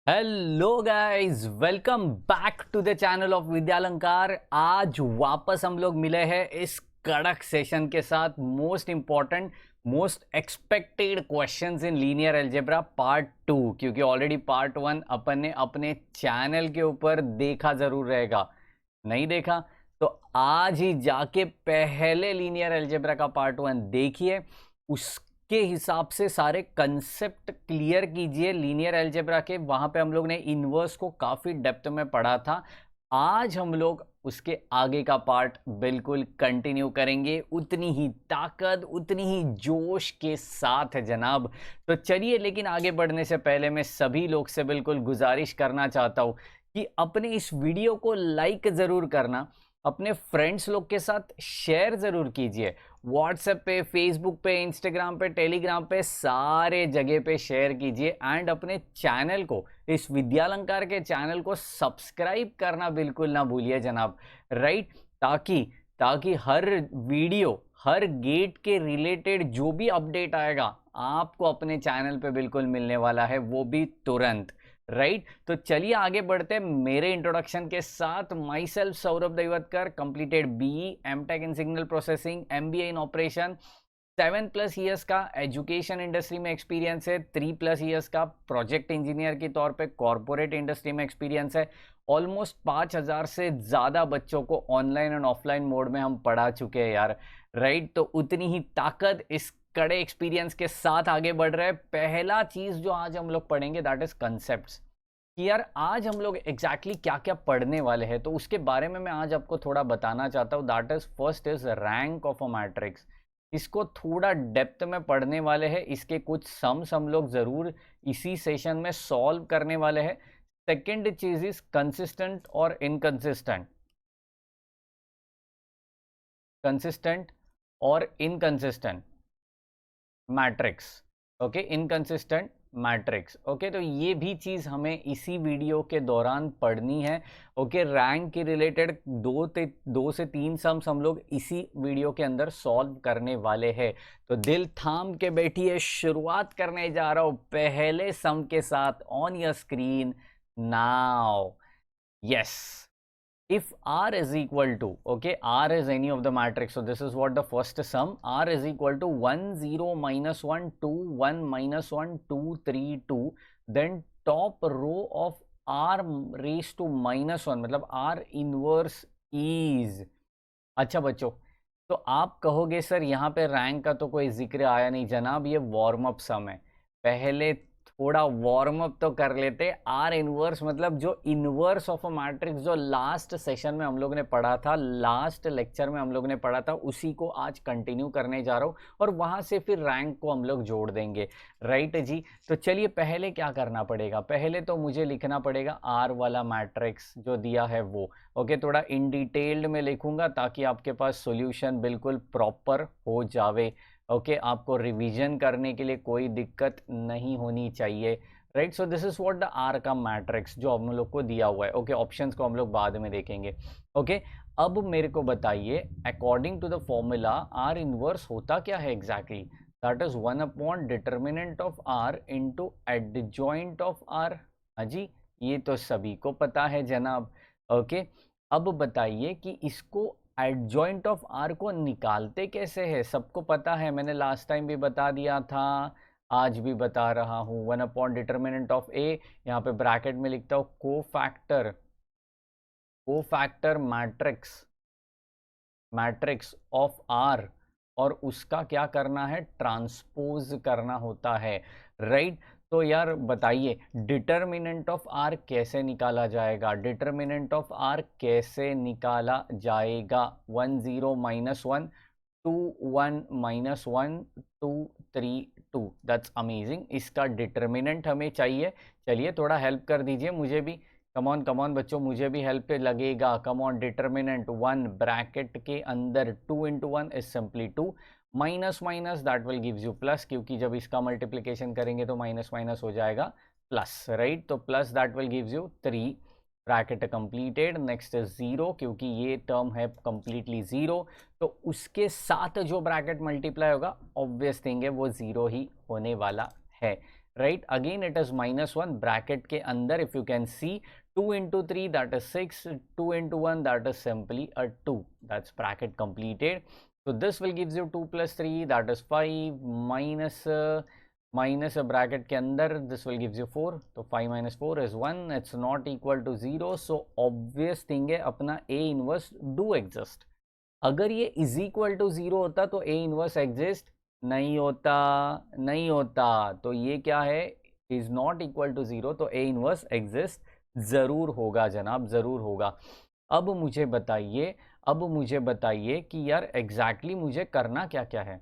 Hello guys, welcome back to the channel of Vidyalankar. आज वापस हम लोग मिले हैं इस कड़क सेशन के साथ। Most important, most expected questions in linear algebra part 2, क्योंकि ऑलरेडी पार्ट 1 अपन ने अपने चैनल के ऊपर देखा जरूर रहेगा। नहीं देखा तो आज ही जाके पहले लीनियर अलजेब्रा का पार्ट 1 देखिए, उसके हिसाब से सारे कंसेप्ट क्लियर कीजिए लीनियर अलजेब्रा के। वहां पे हम लोग ने इनवर्स को काफी डेप्थ में पढ़ा था। आज हम लोग उसके आगे का पार्ट बिल्कुल कंटिन्यू करेंगे, उतनी ही ताकत उतनी ही जोश के साथ है जनाब। तो चलिए, लेकिन आगे बढ़ने से पहले मैं सभी लोग से बिल्कुल गुजारिश करना चाहता हूं कि अपने इस वीडियो को लाइक जरूर करना, अपने फ्रेंड्स लोग के साथ शेयर जरूर कीजिए। व्हाट्सएप पे, फेसबुक पे, इंस्टाग्राम पे, टेलीग्राम पे, सारे जगह पे शेयर कीजिए। एंड अपने चैनल को, इस विद्यालंकार के चैनल को सब्सक्राइब करना बिल्कुल ना भूलिए जनाब। राइट, ताकि ताकि हर वीडियो, हर गेट के रिलेटेड जो भी अपडेट आएगा आपको अपने चैनल पे बिल्कुल मिलने वाला है, वो भी तुरंत। राइट, तो चलिए आगे बढ़ते हैं मेरे इंट्रोडक्शन के साथ। Myself Saurabh Daivatkar, completed BE MTech in signal processing, MBA in operation, 7+ years का एजुकेशन इंडस्ट्री में एक्सपीरियंस है, 3+ ईयर्स का प्रोजेक्ट इंजीनियर के तौर पे कॉर्पोरेट इंडस्ट्री में एक्सपीरियंस है। ऑलमोस्ट 5000 से ज़्यादा बच्चों को ऑनलाइन एंड ऑफलाइन मोड में हम पढ़ा चुके हैं यार। राइट, तो उतनी ही ताकत इस कड़े एक्सपीरियंस के साथ आगे बढ़ रहे हैं। पहला चीज जो आज हम लोग पढ़ेंगे दैट इज कंसेप्ट्स, कि यार आज हम लोग एग्जैक्टली क्या क्या पढ़ने वाले हैं, तो उसके बारे में मैं आज आपको थोड़ा बताना चाहता हूँ। That is first is rank of a matrix. इसको थोड़ा डेप्थ में पढ़ने वाले हैं, इसके कुछ सम्स हम लोग जरूर इसी सेशन में सॉल्व करने वाले हैं। सेकेंड चीज इज कंसिस्टेंट और इनकंसिस्टेंट, कंसिस्टेंट और inconsistent matrix. Okay, inconsistent matrix. Okay, तो ये भी चीज हमें इसी वीडियो के दौरान पढ़नी है। ओके, रैंक के रिलेटेड 2 से 3 सम्स हम लोग इसी वीडियो के अंदर सॉल्व करने वाले हैं। तो दिल थाम के बैठिए, शुरुआत करने जा रहा हूं पहले सम के साथ। On your screen now. Yes, if R is equal to, okay, R is any of the matrix, so this is what the first sum. R is equal to 1 0 minus 1 2 1 minus 1 2 3 2, then top row of R raised to -1, मतलब R inverse is। अच्छा बच्चों, तो आप कहोगे sir यहाँ पे rank का तो कोई जिक्र आया नहीं। जनाब, ये वार्म अप सम है, पहले थोड़ा वार्म अप तो कर लेते। आर इनवर्स मतलब जो इनवर्स ऑफ अ मैट्रिक्स, जो लास्ट सेशन में हम लोग ने पढ़ा था, लास्ट लेक्चर में हम लोग ने पढ़ा था, उसी को आज कंटिन्यू करने जा रहा हूँ और वहां से फिर रैंक को हम लोग जोड़ देंगे। राइट जी, तो चलिए पहले क्या करना पड़ेगा, पहले तो मुझे लिखना पड़ेगा आर वाला मैट्रिक्स जो दिया है वो। ओके, थोड़ा इन डिटेल्ड में लिखूंगा ताकि आपके पास सॉल्यूशन बिल्कुल प्रॉपर हो जावे। ओके, आपको रिवीजन करने के लिए कोई दिक्कत नहीं होनी चाहिए। Right, so this is what the R का मैट्रिक्स जो हम लोग को दिया हुआ है। ओके, ऑप्शंस को हम लोग बाद में देखेंगे। ओके, अब मेरे को बताइए according to the formula R inverse होता क्या है exactly. That is 1 determinant of R into adjoint of R. हाँ जी, ये तो सभी को पता है जनाब। ओके, अब बताइए कि इसको एडजॉइंट ऑफ आर को निकालते कैसे है। सबको पता है, मैंने लास्ट टाइम भी बता दिया था, आज भी बता रहा हूँ। 1 ऑफ ए, यहाँ पे ब्रैकेट में लिखता हूँ cofactor, cofactor matrix, matrix of R, और उसका क्या करना है, ट्रांसपोज करना होता है। राइट, तो यार बताइए डिटर्मिनेंट ऑफ आर कैसे निकाला जाएगा, डिटर्मिनेंट ऑफ आर कैसे निकाला जाएगा। 1 0 minus 1 2 1 minus 1 2 3 2, दैट्स अमेजिंग। इसका डिटर्मिनेंट हमें चाहिए। चलिए थोड़ा हेल्प कर दीजिए मुझे भी। कमॉन कमॉन बच्चों, मुझे भी हेल्प पे लगेगा। कमॉन, डिटर्मिनेंट 1 ब्रैकेट के अंदर 2 into 1 is simply 2, minus minus that will gives you plus, क्योंकि जब इसका मल्टीप्लिकेशन करेंगे तो माइनस माइनस हो जाएगा प्लस। राइट, तो plus that will gives you 3, bracket completed. Next is 0, क्योंकि ये टर्म है कंप्लीटली 0, तो उसके साथ जो ब्रैकेट मल्टीप्लाई होगा ऑब्वियस थिंग है वो 0 ही होने वाला है। Right. Again it is -1 bracket के अंदर. If you can see 2 into 3 that is 6, 2 into 1 that is simply a 2. That's bracket completed. So this will gives you 2 plus 3 that is 5 minus a bracket के अंदर this will gives you 4. तो 5 minus 4 is 1. It's not equal to 0. So obvious thing है अपना A inverse do exist. अगर ये is equal to 0 होता तो A inverse exist नहीं होता. तो ये क्या है, is not equal to 0. तो A inverse exist जरूर होगा जनाब, जरूर होगा. अब मुझे बताइए कि यार एग्जैक्टली मुझे करना क्या क्या है.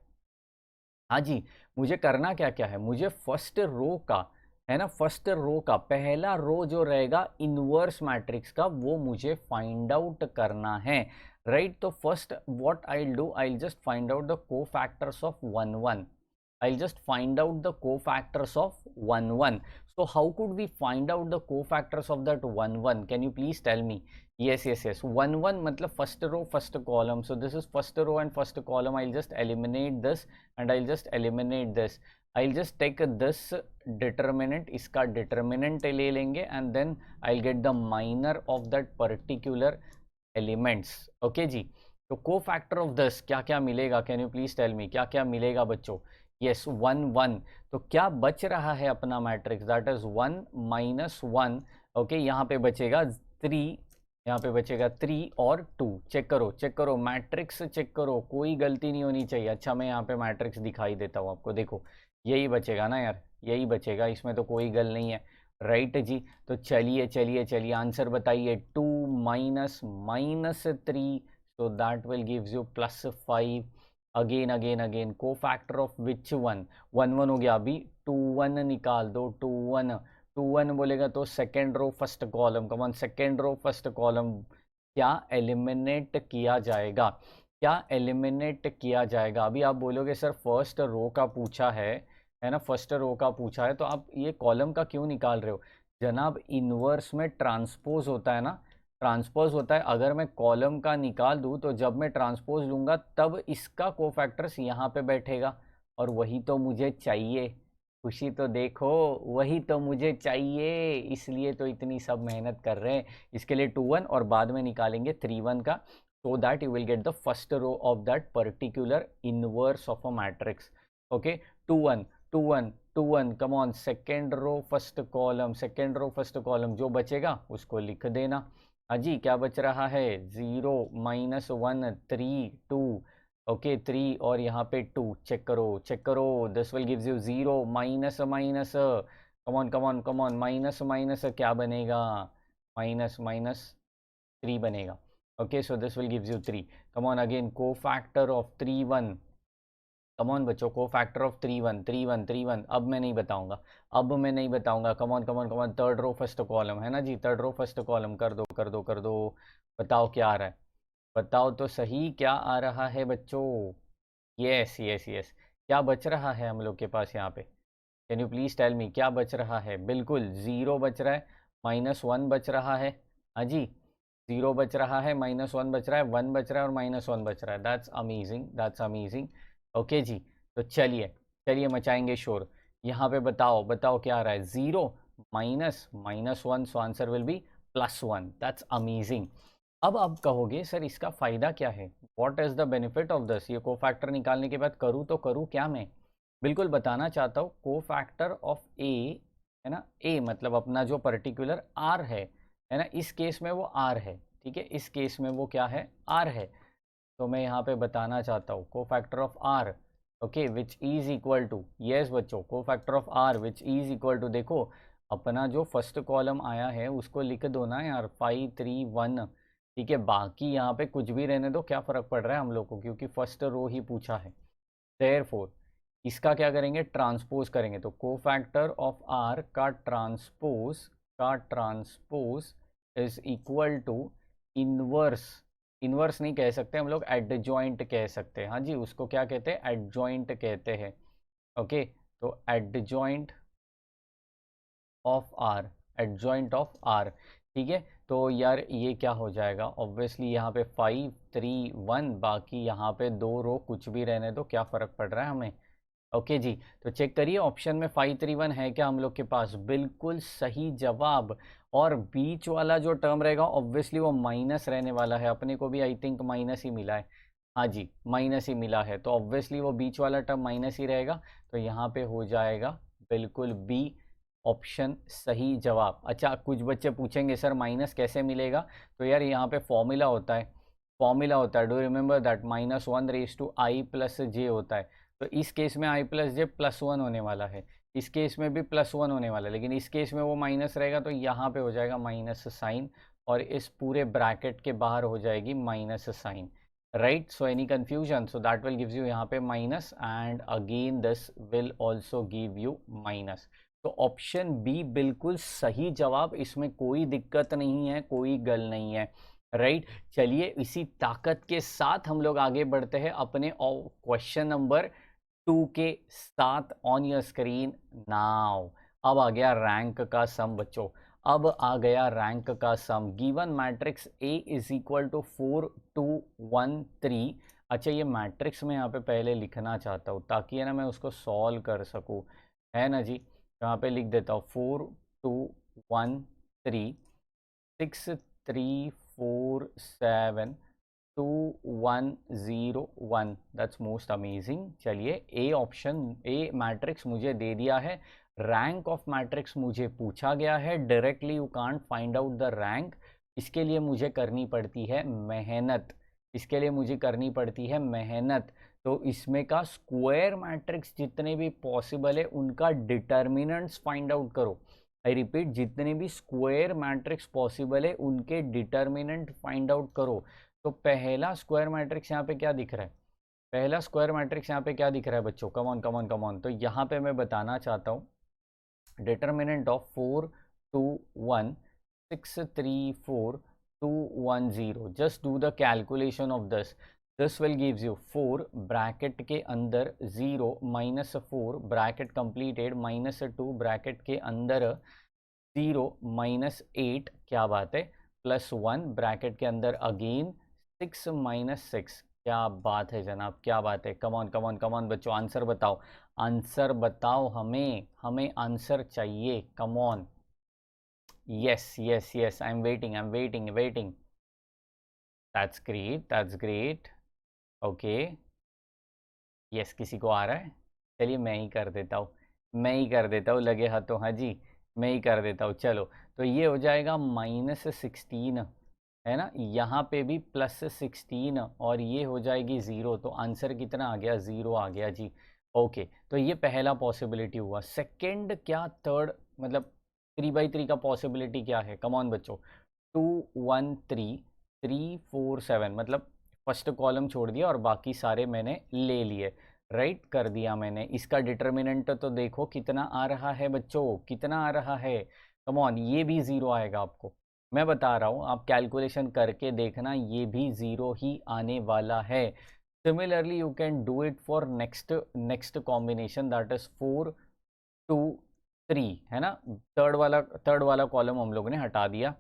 हाँ जी, मुझे करना क्या क्या है. मुझे फर्स्ट रो का है ना, फर्स्ट रो का पहला रो जो रहेगा इनवर्स मैट्रिक्स का वो मुझे फाइंड आउट करना है. राइट. तो first what I will do, I will just find out the cofactors of 1 1. I'll just find out the cofactors of 1 1. So how could we find out the cofactors of that 1 1? Can you please tell me? Yes. 1 1 मतलब first row first column. So this is first row and first column. I'll just eliminate this and I'll just eliminate this. I'll just take this determinant, इसका determinant ले लेंगे and then I'll get the minor of that particular elements. Okay जी. तो cofactor of this क्या क्या मिलेगा? Can you please tell me? क्या क्या मिलेगा बच्चों? यस 1 1. तो क्या बच रहा है अपना matrix, that is 1 minus 1. Okay, यहाँ पे बचेगा 3, यहाँ पे बचेगा 3 और 2. चेक करो मैट्रिक्स चेक करो, कोई गलती नहीं होनी चाहिए. अच्छा मैं यहाँ पे मैट्रिक्स दिखाई देता हूँ आपको, देखो यही बचेगा ना यार, यही बचेगा, इसमें तो कोई गल नहीं है. राइट जी. तो चलिए आंसर बताइए. 2 minus -3, so that will gives you +5. Again cofactor of which 1 1 हो गया. अभी 2 1 निकाल दो. 2 1 बोलेगा तो second row first column. Come on, second row first column क्या एलिमिनेट किया जाएगा, अभी आप बोलोगे सर फर्स्ट रो का पूछा है ना, फर्स्ट रो का पूछा है तो आप ये कॉलम का क्यों निकाल रहे हो जनाब. इनवर्स में ट्रांसपोज होता है ना, ट्रांसपोज होता है. अगर मैं कॉलम का निकाल दूं तो जब मैं ट्रांसपोज लूंगा तब इसका कोफैक्टर्स यहाँ पे बैठेगा और वही तो मुझे चाहिए. खुशी तो देखो, वही तो मुझे चाहिए, इसलिए तो इतनी सब मेहनत कर रहे हैं. इसके लिए 2 1 और बाद में निकालेंगे 3 1 का, so that you will get the first row of that particular inverse of a matrix. Okay, 2 1 2 1 2 1. come on, second row first column जो बचेगा उसको लिख देना. हाँ जी, क्या बच रहा है 0 -1 3 2. ओके 3 और यहाँ पे 2. चेक करो. This will gives you 0 minus come on minus क्या बनेगा, -3 बनेगा. Okay, so this will gives you 3. Come on again, cofactor of 3 1. Come on बच्चों, कोफैक्टर ऑफ 3 1. अब मैं नहीं बताऊंगा. Come on third row first column है ना जी, थर्ड रो फर्स्ट कॉलम कर दो. बताओ क्या आ रहा है, बताओ तो सही क्या आ रहा है बच्चों. यस. क्या बच रहा है हम लोग के पास यहाँ पे, can you please tell me क्या बच रहा है. बिल्कुल 0 बच रहा है, -1 बच रहा है. हाँ जी, 0 बच रहा है, -1 बच रहा है, 1 बच रहा है और -1 बच रहा है. That's amazing. ओके जी. तो चलिए मचाएंगे शोर. यहाँ पे बताओ क्या आ रहा है. 0 -1, so answer will be +1. That's amazing. अब आप कहोगे सर इसका फ़ायदा क्या है, what is the benefit of this. ये कोफैक्टर निकालने के बाद करूँ क्या मैं. बिल्कुल बताना चाहता हूँ. कोफैक्टर ऑफ ए है ना, ए मतलब अपना जो पर्टिकुलर आर है ना, इस केस में वो आर है. ठीक है, इस केस में वो क्या है, आर है. तो मैं यहाँ पे बताना चाहता हूँ cofactor of R. Okay, which is equal to, yes बच्चों, cofactor of R which is equal to, देखो अपना जो फर्स्ट कॉलम आया है उसको लिख दो ना यार, 5 3 1. ठीक है, बाकी यहाँ पे कुछ भी रहने दो, क्या फ़र्क पड़ रहा है हम लोग को, क्योंकि फर्स्ट रो ही पूछा है. देयरफॉर इसका क्या करेंगे, ट्रांसपोज करेंगे. तो कोफैक्टर ऑफ आर का transpose is equal to inverse नहीं कह सकते हम लोग, एडजॉइंट कह सकते हैं. हाँ जी, उसको क्या कहते हैं, एडजॉइंट कहते हैं. ओके, तो एडजॉइंट ऑफ आर. ठीक है, तो यार ये क्या हो जाएगा, ऑब्वियसली यहाँ पे 5 3 1, बाकी यहाँ पे 2 रो कुछ भी रहने दो, क्या फ़र्क पड़ रहा है हमें. ओके जी, तो चेक करिए ऑप्शन में 531 है क्या हम लोग के पास, बिल्कुल सही जवाब। और बीच वाला जो टर्म रहेगा ऑब्वियसली वो माइनस रहने वाला है, अपने को भी आई थिंक माइनस ही मिला है। हाँ जी, माइनस ही मिला है, तो ऑब्वियसली वो बीच वाला टर्म माइनस ही रहेगा। तो यहाँ पे हो जाएगा बिल्कुल बी ऑप्शन सही जवाब। अच्छा, कुछ बच्चे पूछेंगे सर माइनस कैसे मिलेगा, तो यार यहाँ पे फॉर्मूला होता है, डू रिमेंबर दैट -1/i+j होता है। तो इस केस में i+j +1 होने वाला है, इस केस में भी +1 होने वाला है, लेकिन इस केस में वो माइनस रहेगा, तो यहाँ पे हो जाएगा माइनस साइन, और इस पूरे ब्रैकेट के बाहर हो जाएगी minus sign, right. So any confusion, so that will gives you यहाँ पे minus, and again this will also give you minus. तो ऑप्शन बी बिल्कुल सही जवाब, इसमें कोई दिक्कत नहीं है, कोई गल नहीं है, राइट। चलिए इसी ताकत के साथ हम लोग आगे बढ़ते हैं अपने क्वेश्चन नंबर 2 के साथ। ऑन योर स्क्रीन नाउ, अब आ गया रैंक का सम बच्चों, अब आ गया रैंक का sum. Given matrix A is equal to 4 2 1 3। अच्छा, ये मैट्रिक्स में यहाँ पे पहले लिखना चाहता हूँ ताकि है ना मैं उसको सॉल्व कर सकूँ, है ना जी। यहाँ पे लिख देता हूँ 4 2 1 3 6 3 4 7 2 1 0 1। That's most amazing. चलिए ए ऑप्शन, ए मैट्रिक्स मुझे दे दिया है, रैंक ऑफ मैट्रिक्स मुझे पूछा गया है। Directly you can't find out the rank, इसके लिए मुझे करनी पड़ती है मेहनत, इसके लिए मुझे करनी पड़ती है मेहनत। तो इसमें का स्क्वायर मैट्रिक्स जितने भी पॉसिबल है उनका डिटर्मिनेंट्स फाइंड आउट करो। आई रिपीट, जितने भी स्क्वायर मैट्रिक्स पॉसिबल है उनके डिटर्मिनेंट फाइंड आउट करो। तो पहला स्क्वायर मैट्रिक्स यहाँ पे क्या दिख रहा है, पहला स्क्वायर मैट्रिक्स यहाँ पे क्या दिख रहा है बच्चों, come on come on come on. तो यहाँ पे मैं बताना चाहता हूँ determinant of 4 2 1 6 3 4 2 1 0। Just do the calculation of this will gives you 4 bracket के अंदर 0 -4 ब्रैकेट कंप्लीटेड -2 ब्रैकेट के अंदर 0 -8, क्या बात है, +1 ब्रैकेट के अंदर अगेन 6 -6। क्या बात है जनाब, क्या बात है। Come on come on come on बच्चों, आंसर बताओ, आंसर बताओ, हमें हमें आंसर चाहिए, come on. Yes yes yes, I am waiting, I am waiting waiting. That's great, that's great. Okay, yes, किसी को आ रहा है, चलिए मैं ही कर देता हूँ, मैं ही कर देता हूँ, लगे हाथों, हाँ जी मैं ही कर देता हूँ। चलो, तो ये हो जाएगा -16, है ना, यहाँ पे भी +16, और ये हो जाएगी 0। तो आंसर कितना आ गया, 0 आ गया जी। ओके, तो ये पहला पॉसिबिलिटी हुआ। सेकंड क्या, थर्ड मतलब 3/3 का पॉसिबिलिटी क्या है, कम ऑन बच्चों। 2 1 3 3 4 7, मतलब फर्स्ट कॉलम छोड़ दिया और बाकी सारे मैंने ले लिए, राइट कर दिया मैंने। इसका डिटर्मिनेंट तो देखो कितना आ रहा है बच्चों, कितना आ रहा है, कम ऑन, ये भी 0 आएगा आपको, मैं बता रहा हूँ, आप कैलकुलेशन करके देखना, ये भी 0 ही आने वाला है। Similarly you can do it for next combination, that is 4 2 3, है ना। थर्ड वाला कॉलम हम लोग ने हटा दिया,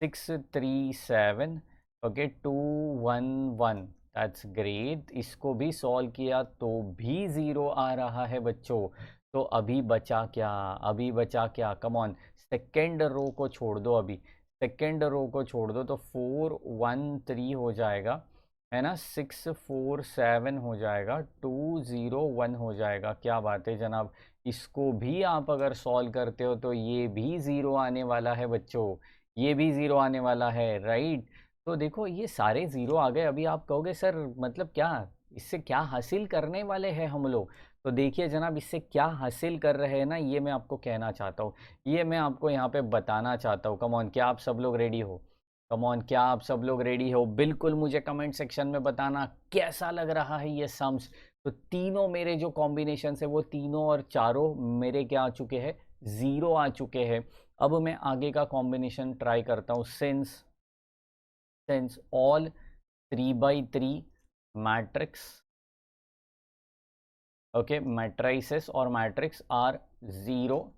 6 3 7, ओके 2 1 1। दैट्स ग्रेट, इसको भी सॉल्व किया तो भी 0 आ रहा है बच्चों। तो अभी बचा क्या, अभी बचा क्या, कम ऑन, सेकेंड रो को छोड़ दो, अभी सेकेंड रो को छोड़ दो, तो 4 1 3 हो जाएगा, है ना, 6 4 7 हो जाएगा, 2 0 1 हो जाएगा। क्या बात है जनाब, इसको भी आप अगर सॉल्व करते हो तो ये भी 0 आने वाला है बच्चों, ये भी 0 आने वाला है, राइट। तो देखो ये सारे 0 आ गए। अभी आप कहोगे सर मतलब क्या, इससे क्या हासिल करने वाले हैं हम लोग, तो देखिए जनाब इससे क्या हासिल कर रहे हैं ना, ये मैं आपको कहना चाहता हूँ, ये मैं आपको यहाँ पे बताना चाहता हूँ। कम ऑन, क्या आप सब लोग रेडी हो, कम ऑन, क्या आप सब लोग रेडी हो, बिल्कुल मुझे कमेंट सेक्शन में बताना कैसा लग रहा है ये सम्स। तो तीनों मेरे जो कॉम्बिनेशन है वो तीनों और चारों मेरे क्या आ चुके हैं, 0 आ चुके हैं। अब मैं आगे का कॉम्बिनेशन ट्राई करता हूँ। Since all 3/3 matrix, okay, matrices और मैट्रिक्स आर 0,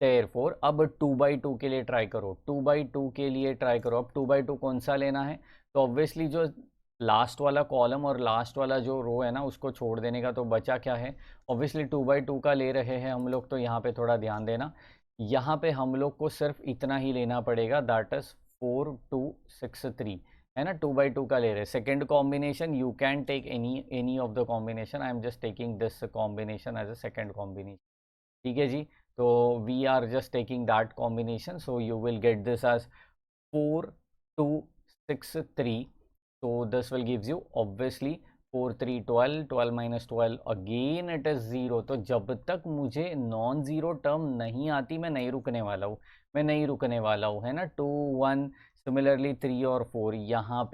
देयरफॉर अब 2/2 के लिए ट्राई करो, 2/2 के लिए ट्राई करो। अब 2/2 कौन सा लेना है, तो ऑब्वियसली जो लास्ट वाला कॉलम और लास्ट वाला जो रो है ना उसको छोड़ देने का, तो बचा क्या है, ऑब्वियसली 2/2 का ले रहे हैं हम लोग, तो यहाँ पे थोड़ा ध्यान देना, यहाँ पे हम लोग को सिर्फ इतना ही लेना पड़ेगा, दैट इज 4263, है ना, 2/2 का ले रहे। Second combination you can take any of the combination, I am just taking this combination as a second combination, ठीक है जी। तो we are just taking that combination, so you will get this as 4263, so this will gives you obviously 4 3 12, 12 minus 12 again it is 0। तो जब तक मुझे non zero term नहीं आती मैं नहीं रुकने वाला हूँ, मैं नहीं रुकने वाला हूँ, है ना। 2 1, सिमिलरली 3 और 4, यहाँ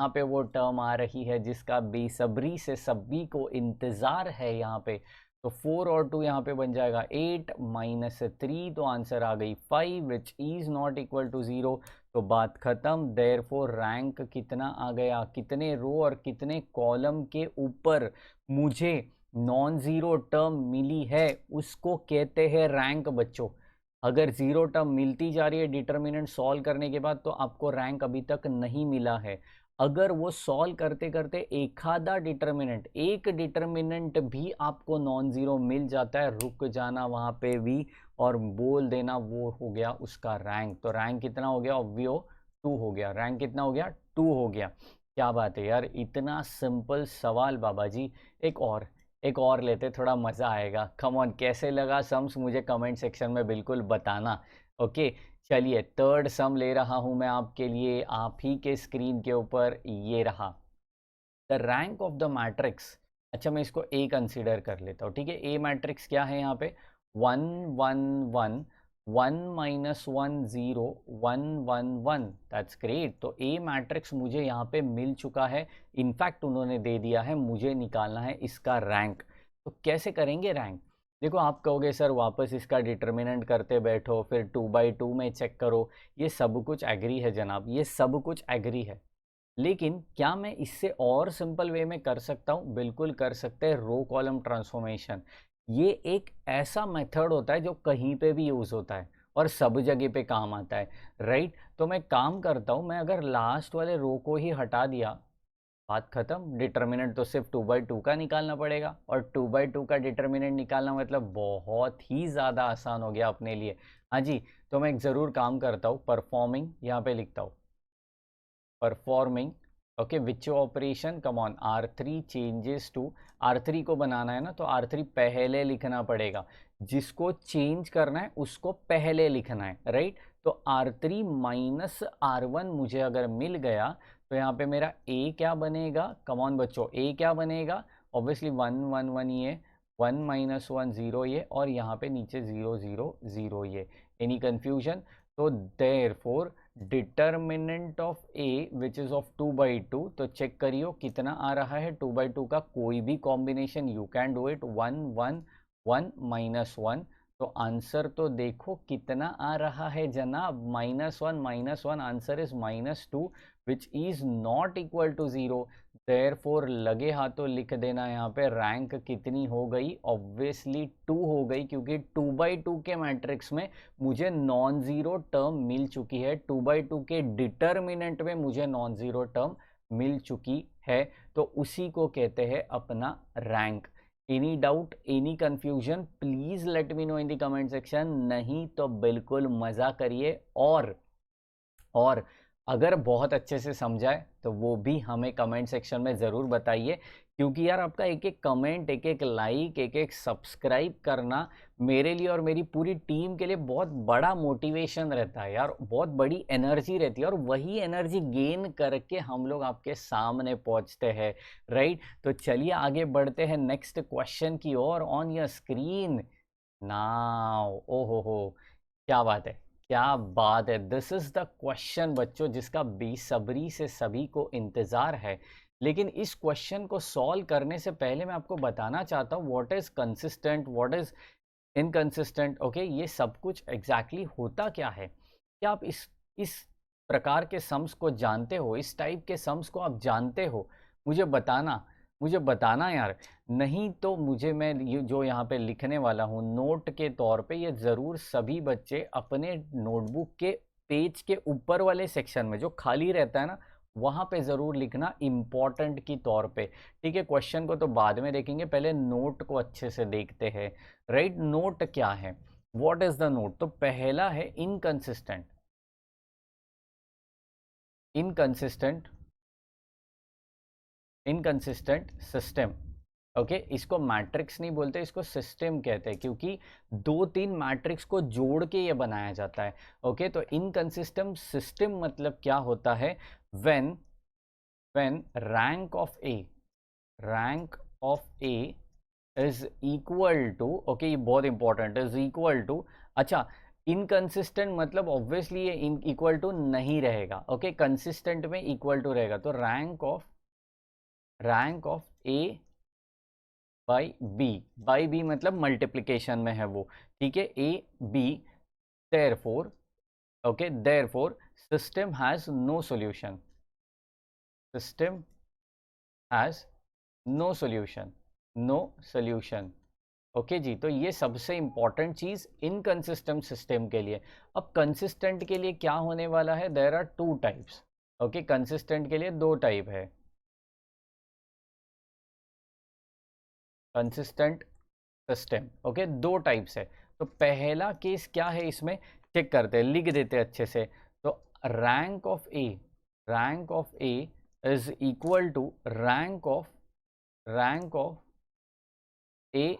पे वो टर्म आ रही है जिसका बेसब्री से सभी को इंतज़ार है यहाँ पे। तो 4 और 2 यहाँ पे बन जाएगा 8 माइनस 3, तो आंसर आ गई 5 which is not equal to 0। तो बात खत्म। देयरफॉर रैंक कितना आ गया, कितने रो और कितने कॉलम के ऊपर मुझे नॉन ज़ीरो टर्म मिली है उसको कहते हैं रैंक बच्चों। अगर ज़ीरो टर्म मिलती जा रही है डिटर्मिनेंट सॉल्व करने के बाद तो आपको रैंक अभी तक नहीं मिला है। अगर वो सॉल्व करते करते एक डिटर्मिनेंट भी आपको नॉन ज़ीरो मिल जाता है, रुक जाना वहाँ पे भी और बोल देना वो हो गया उसका रैंक। तो रैंक कितना हो गया, ऑब्वियो 2 हो गया। रैंक कितना हो गया, 2 हो गया। क्या बात है यार, इतना सिंपल सवाल बाबा जी। एक और लेते, थोड़ा मज़ा आएगा। कम ऑन, कैसे लगा सम्स मुझे कमेंट सेक्शन में बिल्कुल बताना। ओके चलिए, थर्ड सम ले रहा हूँ मैं आपके लिए, आप ही के स्क्रीन के ऊपर ये रहा। The rank of the matrix, अच्छा मैं इसको ए कंसीडर कर लेता हूँ, ठीक है। ए मैट्रिक्स क्या है यहाँ पे, 1 1 1 1 माइनस 1 0 1 1 1, दैट्स ग्रेट। तो ए मैट्रिक्स मुझे यहाँ पे मिल चुका है, इनफैक्ट उन्होंने दे दिया है, मुझे निकालना है इसका रैंक। तो कैसे करेंगे रैंक, देखो आप कहोगे सर वापस इसका डिटर्मिनेंट करते बैठो, फिर 2/2 में चेक करो, ये सब कुछ एग्री है जनाब, ये सब कुछ एग्री है, लेकिन क्या मैं इससे और सिंपल वे में कर सकता हूँ, बिल्कुल कर सकते हैं। रो कॉलम ट्रांसफॉर्मेशन, ये एक ऐसा मेथड होता है जो कहीं पे भी यूज़ होता है और सब जगह पे काम आता है, राइट। तो मैं काम करता हूँ, मैं अगर लास्ट वाले रो को ही हटा दिया, बात खत्म। डिटर्मिनेंट तो सिर्फ 2/2 का निकालना पड़ेगा, और 2/2 का डिटर्मिनेंट निकालना मतलब बहुत ही ज़्यादा आसान हो गया अपने लिए। हाँ जी, तो मैं एक ज़रूर काम करता हूँ, परफॉर्मिंग यहाँ पे लिखता हूँ, performing, okay, which operation, come on, R3 changes to, R3 को बनाना है ना तो R3 पहले लिखना पड़ेगा, जिसको चेंज करना है उसको पहले लिखना है, राइट। तो R3 माइनस R1 मुझे अगर मिल गया तो यहाँ पे मेरा A क्या बनेगा, कम ऑन बच्चों, A क्या बनेगा, ऑब्वियसली 1 1 1 ये, 1 माइनस 1 0 ये, और यहाँ पे नीचे 0 0 0 ये। एनी कन्फ्यूजन, तो therefore determinant of A which is of 2/2, तो चेक करियो कितना आ रहा है 2/2 का, कोई भी combination you can do it, 1 1 1 minus 1। तो आंसर तो देखो कितना आ रहा है जनाब, -1 answer is -2 which is not equal to 0। Therefore लगे हाथों लिख देना यहाँ पे रैंक कितनी हो गई, ऑब्वियसली 2 हो गई, क्योंकि 2/2 के मैट्रिक्स में मुझे नॉन ज़ीरो टर्म मिल चुकी है, 2/2 के डिटर्मिनेंट में मुझे नॉन ज़ीरो टर्म मिल चुकी है, तो उसी को कहते हैं अपना rank. Any doubt, any confusion, please let me know in the comment section, नहीं तो बिल्कुल मज़ा करिए। और अगर बहुत अच्छे से समझाए तो वो भी हमें कमेंट सेक्शन में ज़रूर बताइए, क्योंकि यार आपका एक एक कमेंट, एक एक लाइक, एक एक सब्सक्राइब करना मेरे लिए और मेरी पूरी टीम के लिए बहुत बड़ा मोटिवेशन रहता है यार, बहुत बड़ी एनर्जी रहती है, और वही एनर्जी गेन करके हम लोग आपके सामने पहुंचते हैं, राइट। तो चलिए आगे बढ़ते हैं नेक्स्ट क्वेश्चन की ओर, ऑन योर स्क्रीन नाउ। हो, क्या बात है, क्या बात है, दिस इज द क्वेश्चन बच्चों जिसका बेसब्री से सभी को इंतजार है। लेकिन इस क्वेश्चन को सॉल्व करने से पहले मैं आपको बताना चाहता हूँ what is consistent, what is inconsistent. Okay, ये सब कुछ एग्जैक्टली होता क्या है, क्या आप इस प्रकार के सम्स को जानते हो, इस टाइप के सम्स को आप जानते हो, मुझे बताना, मुझे बताना यार। नहीं तो मुझे, मैं ये जो यहाँ पे लिखने वाला हूँ नोट के तौर पे, ये ज़रूर सभी बच्चे अपने नोटबुक के पेज के ऊपर वाले सेक्शन में जो खाली रहता है ना, वहां पे जरूर लिखना इंपॉर्टेंट की तौर पे। ठीक है, क्वेश्चन को तो बाद में देखेंगे, पहले नोट को अच्छे से देखते हैं। राइट, नोट क्या है, व्हाट इज द नोट? तो पहला है inconsistent, inconsistent, inconsistent system. Okay, इसको मैट्रिक्स नहीं बोलते, इसको सिस्टम कहते हैं, क्योंकि दो तीन मैट्रिक्स को जोड़ के ये बनाया जाता है। ओके, तो इनकंसिस्टेंट सिस्टम मतलब क्या होता है? When when rank of A, rank of A is equal to, okay ये बहुत इंपॉर्टेंट, इज इक्वल टू, अच्छा इनकंसिस्टेंट मतलब ऑब्वियसली ये इक्वल टू नहीं रहेगा। ओके, कंसिस्टेंट में इक्वल टू रहेगा, तो rank of A by B, by B मतलब मल्टीप्लिकेशन में है वो। ठीक है, A B, therefore, okay therefore system has no solution, system has no solution, no solution. Okay जी, तो ये सबसे इंपॉर्टेंट चीज इनकंसिस्टेंट सिस्टम के लिए। अब कंसिस्टेंट के लिए क्या होने वाला है? There are two types. Okay, consistent के लिए दो टाइप है, कंसिस्टेंट सिस्टम। ओके, दो टाइप्स है। तो पहला केस क्या है इसमें, चेक करते हैं, लिख देते हैं अच्छे से। तो rank of A, rank of A is equal to rank of A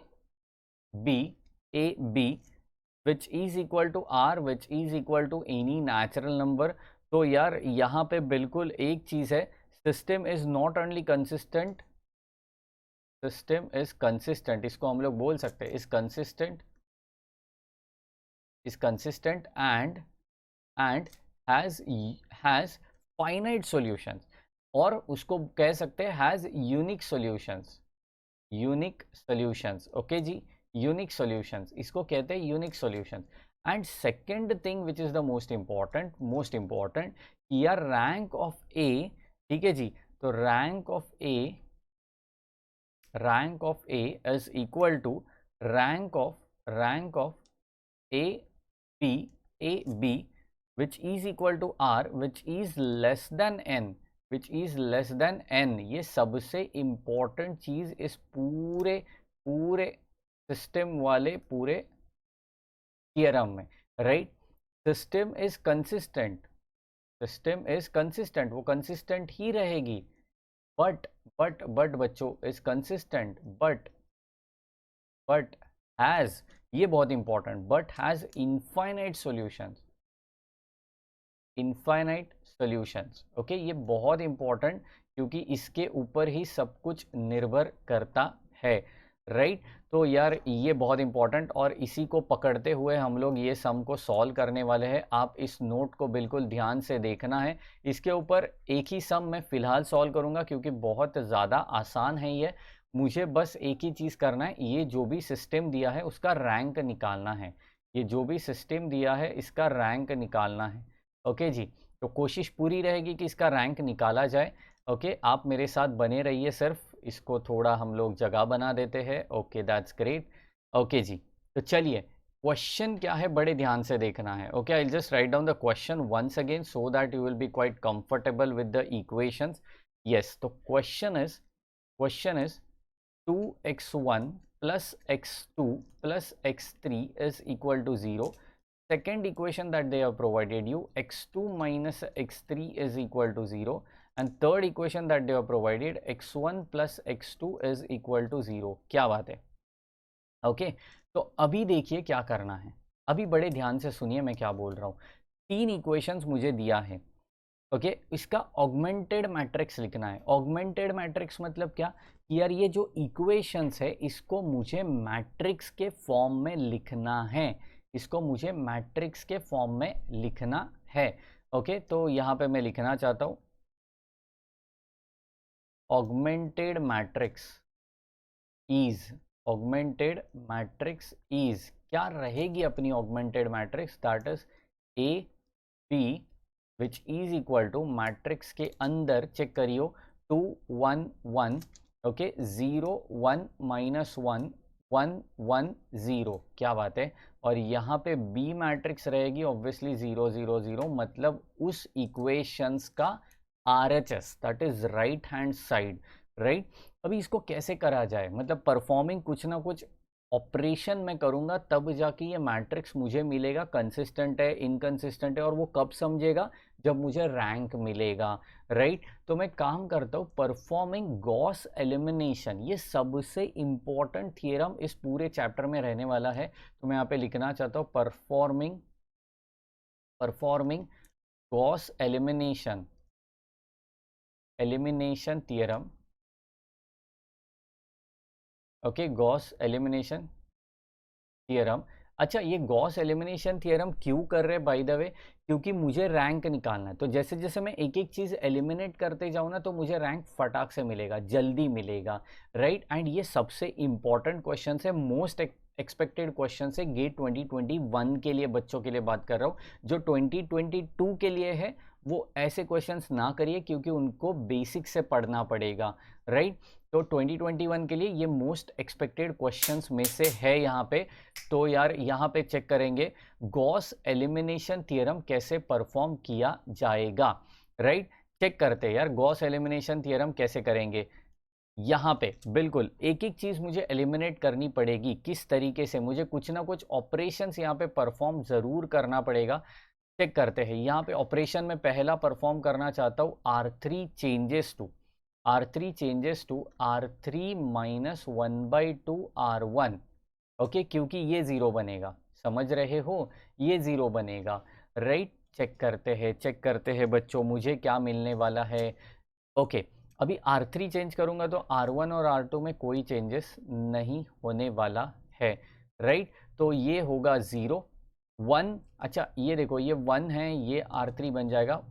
B, A B which is equal to R, which is equal to any natural number. तो यार यहाँ पे बिल्कुल एक चीज है, system is not only consistent, system is consistent, इसको हम लोग बोल सकते हैं is consistent, is consistent and has finite solutions, और उसको कह सकते हैं has unique solutions, unique solutions. Okay जी, यूनिक सॉल्यूशंस, इसको कहते हैं unique solutions. And second thing which is the most important, यार रैंक ऑफ ए, ठीक है जी, तो rank of A is equal to rank of A B, A B which is equal to R, which is less than N, which is less than N. ये सबसे important चीज इस पूरे पूरे सिस्टम वाले पूरे थियरम में। Right, system is consistent, system is consistent, वो कंसिस्टेंट ही रहेगी, बट बट बच्चों इज कंसिस्टेंट, बट हैज, ये बहुत important, but has infinite solutions, infinite solutions. Okay, ये बहुत इंपॉर्टेंट, क्योंकि इसके ऊपर ही सब कुछ निर्भर करता है। राइट, तो यार ये बहुत इंपॉर्टेंट, और इसी को पकड़ते हुए हम लोग ये सम को सॉल्व करने वाले हैं। आप इस नोट को बिल्कुल ध्यान से देखना है, इसके ऊपर एक ही सम मैं फिलहाल सॉल्व करूंगा, क्योंकि बहुत ज़्यादा आसान है ये। मुझे बस एक ही चीज़ करना है, ये जो भी सिस्टम दिया है उसका रैंक निकालना है, ये जो भी सिस्टम दिया है इसका रैंक निकालना है। ओके जी, तो कोशिश पूरी रहेगी कि इसका रैंक निकाला जाए। ओके, आप मेरे साथ बने रहिए, सिर्फ इसको थोड़ा हम लोग जगह बना देते हैं। Okay, that's great. ओके जी, तो चलिए क्वेश्चन क्या है बड़े ध्यान से देखना है। Okay, I just write down the question once again so that you will be quite comfortable with the equations. Yes, तो question is 2x1 plus x2 plus x3 is equal to 0. Second equation that they have provided you, x2 minus x3 is equal to 0. And third equation that they have provided, x1 plus x2 is equal to 0. क्या बात है? Okay, तो अभी देखिए क्या करना है, अभी बड़े ध्यान से सुनिए मैं क्या बोल रहा हूँ। तीन इक्वेशंस मुझे दिया है। ओके, इसका ऑगमेंटेड मैट्रिक्स लिखना है। ऑगमेंटेड मैट्रिक्स मतलब क्या? यार ये जो इक्वेशंस है इसको मुझे मैट्रिक्स के फॉर्म में लिखना है, इसको मुझे मैट्रिक्स के फॉर्म में लिखना है। ओके, तो यहाँ पे मैं लिखना चाहता हूँ augmented matrix is, augmented matrix is क्या रहेगी अपनी augmented matrix? That is A B which is equal to matrix के अंदर चेक करियो 2 1 1, ओके 0 1 माइनस 1 1 1 0, क्या बात है। और यहाँ पे बी मैट्रिक्स रहेगी ऑब्वियसली 0 0 0, मतलब उस इक्वेशंस का RHS, that is right hand side, right. अभी इसको कैसे करा जाए, मतलब परफॉर्मिंग कुछ ना कुछ ऑपरेशन में करूंगा तब जाके ये मैट्रिक्स मुझे मिलेगा, कंसिस्टेंट है इनकंसिस्टेंट है, और वो कब समझेगा, जब मुझे रैंक मिलेगा, राइट। तो मैं काम करता हूँ परफॉर्मिंग गॉस एलिमिनेशन, ये सबसे इंपॉर्टेंट थियरम इस पूरे चैप्टर में रहने वाला है। तो मैं यहाँ पे लिखना चाहता हूँ performing Gauss elimination theorem, okay, Gauss elimination theorem. अच्छा, ये गॉस एलिमिनेशन थियरम क्यों कर रहे हैं बाय द वे, क्योंकि मुझे रैंक निकालना है। तो जैसे जैसे मैं एक एक चीज़ एलिमिनेट करते जाऊँ ना, तो मुझे रैंक फटाक से मिलेगा, जल्दी मिलेगा, राइट। एंड ये सबसे इंपॉर्टेंट क्वेश्चन है, मोस्ट एक्सपेक्टेड क्वेश्चन है गेट 2021 के लिए, बच्चों के लिए बात कर रहा हूँ। जो 2022 के लिए है वो ऐसे क्वेश्चंस ना करिए, क्योंकि उनको बेसिक से पढ़ना पड़ेगा, राइट। तो 2021 के लिए ये मोस्ट एक्सपेक्टेड क्वेश्चंस में से है यहाँ पे। तो यार यहाँ पे चेक करेंगे गॉस एलिमिनेशन थियरम कैसे परफॉर्म किया जाएगा, राइट। चेक करते हैं यार गॉस एलिमिनेशन थियरम कैसे करेंगे। यहाँ पे बिल्कुल एक एक चीज मुझे एलिमिनेट करनी पड़ेगी, किस तरीके से, मुझे कुछ ना कुछ ऑपरेशंस यहाँ पे परफॉर्म जरूर करना पड़ेगा। चेक करते हैं यहाँ पे ऑपरेशन में पहला परफॉर्म करना चाहता हूँ R3 changes to R3 minus 1/2 R1, okay, क्योंकि ये जीरो बनेगा, समझ रहे हो, ये जीरो बनेगा, राइट। चेक करते हैं बच्चों मुझे क्या मिलने वाला है। ओके, अभी R3 चेंज करूंगा तो R1 और R2 में कोई चेंजेस नहीं होने वाला है, राइट। तो ये होगा 0 1, अच्छा ये देखो ये 1 है, ये R3 बन जाएगा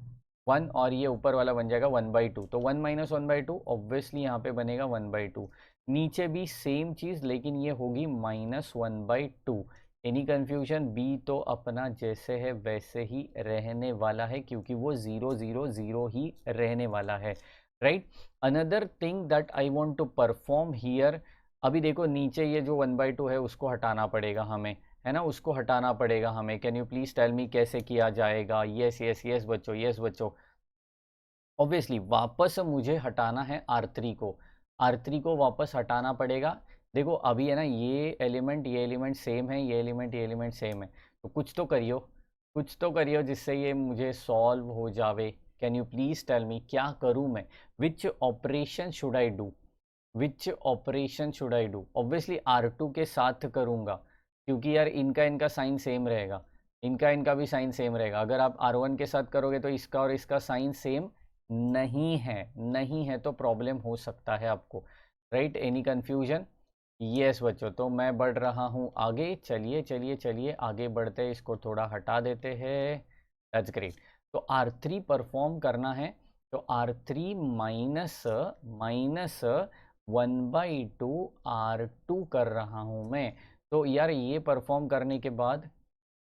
1, और ये ऊपर वाला बन जाएगा 1/2। तो 1 माइनस 1/2 ऑब्वियसली यहाँ पे बनेगा 1/2। नीचे भी सेम चीज, लेकिन ये होगी माइनस 1/2। एनी कंफ्यूजन, बी तो अपना जैसे है वैसे ही रहने वाला है, क्योंकि वो 0 0 0 ही रहने वाला है, right. Another thing that I want to perform here, अभी देखो नीचे ये जो 1/2 है उसको हटाना पड़ेगा हमें, है ना, उसको हटाना पड़ेगा हमें। Can you please tell me कैसे किया जाएगा। यस यस यस बच्चों, यस बच्चों। ऑब्वियसली वापस मुझे हटाना है R3 को वापस हटाना पड़ेगा। देखो अभी है ना, ये एलिमेंट सेम है, ये एलिमेंट सेम है, तो कुछ तो करियो जिससे ये मुझे सॉल्व हो जावे। Can you please tell me क्या करूँ मैं, which operation should I do, obviously R2 के साथ करूँगा, क्योंकि यार इनका साइन सेम रहेगा, इनका भी साइन सेम रहेगा। अगर आप R1 के साथ करोगे तो इसका और इसका साइन सेम नहीं है तो प्रॉब्लम हो सकता है आपको, राइट। Any confusion. यस बच्चों, तो मैं बढ़ रहा हूँ आगे, चलिए आगे बढ़ते हैं, इसको थोड़ा हटा देते हैं, दैट्स ग्रेट। तो R3 परफॉर्म करना है, तो R3 माइनस 1/2 R2 कर रहा हूँ मैं। तो यार ये परफॉर्म करने के बाद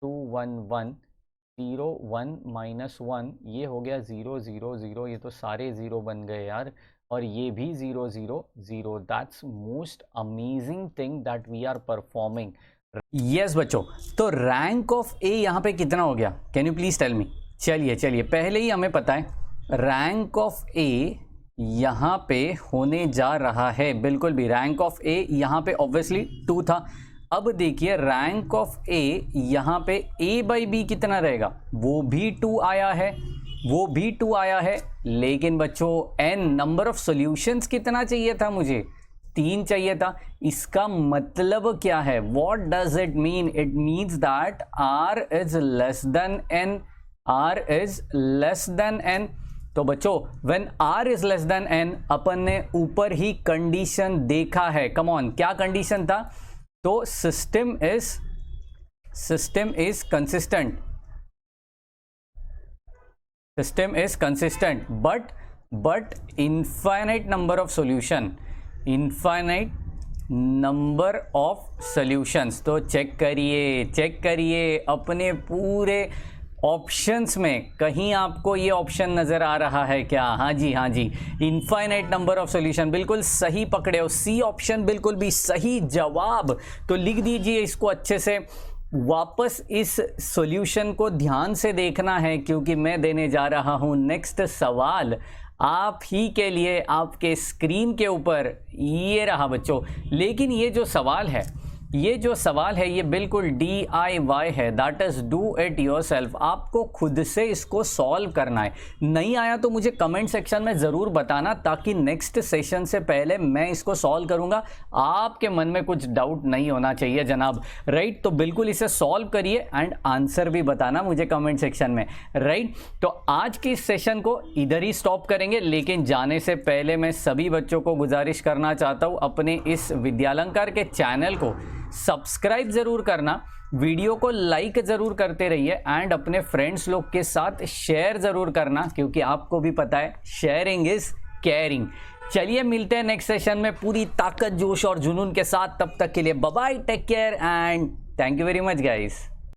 2 1 1 0 1 माइनस 1, ये हो गया 0 0 0, ये तो सारे 0 बन गए यार, और ये भी 0 0 0। That's most amazing thing that we are performing. Yes बच्चों, तो रैंक ऑफ ए यहाँ पे कितना हो गया, can you please tell me. चलिए पहले ही हमें पता है रैंक ऑफ ए यहाँ पे होने जा रहा है, बिल्कुल भी रैंक ऑफ ए यहाँ पे ऑब्वियसली 2 था। अब देखिए रैंक ऑफ ए यहाँ पे a/b कितना रहेगा, वो भी 2 आया है, लेकिन बच्चों n नंबर ऑफ सॉल्यूशंस कितना चाहिए था, मुझे 3 चाहिए था। इसका मतलब क्या है, what does it mean, it means that r is less then n। तो बच्चों when r is less then n, अपन ने ऊपर ही कंडीशन देखा है, कम ऑन, क्या कंडीशन था, तो system is consistent but infinite number of solutions. तो चेक करिए अपने पूरे ऑप्शंस में कहीं आपको ये ऑप्शन नजर आ रहा है क्या। हाँ जी इनफाइनाइट नंबर ऑफ सॉल्यूशन, बिल्कुल सही पकड़े हो, सी ऑप्शन बिल्कुल भी सही जवाब। तो लिख दीजिए इसको अच्छे से, वापस इस सॉल्यूशन को ध्यान से देखना है, क्योंकि मैं देने जा रहा हूं नेक्स्ट सवाल आप ही के लिए आपके स्क्रीन के ऊपर। ये रहा बच्चों। लेकिन ये जो सवाल है ये बिल्कुल DIY है, that is do it yourself. आपको खुद से इसको सॉल्व करना है। नहीं आया तो मुझे कमेंट सेक्शन में ज़रूर बताना, ताकि नेक्स्ट सेशन से पहले मैं इसको सॉल्व करूंगा। आपके मन में कुछ डाउट नहीं होना चाहिए जनाब, राइट। तो बिल्कुल इसे सॉल्व करिए एंड आंसर भी बताना मुझे कमेंट सेक्शन में, राइट। तो आज की इस सेशन को इधर ही स्टॉप करेंगे, लेकिन जाने से पहले मैं सभी बच्चों को गुजारिश करना चाहता हूँ, अपने इस विद्यालंकार के चैनल को सब्सक्राइब जरूर करना, वीडियो को लाइक जरूर करते रहिए एंड अपने फ्रेंड्स लोग के साथ शेयर जरूर करना, क्योंकि आपको भी पता है शेयरिंग इज केयरिंग। चलिए मिलते हैं नेक्स्ट सेशन में पूरी ताकत, जोश और जुनून के साथ। तब तक के लिए bye bye, take care and thank you very much guys.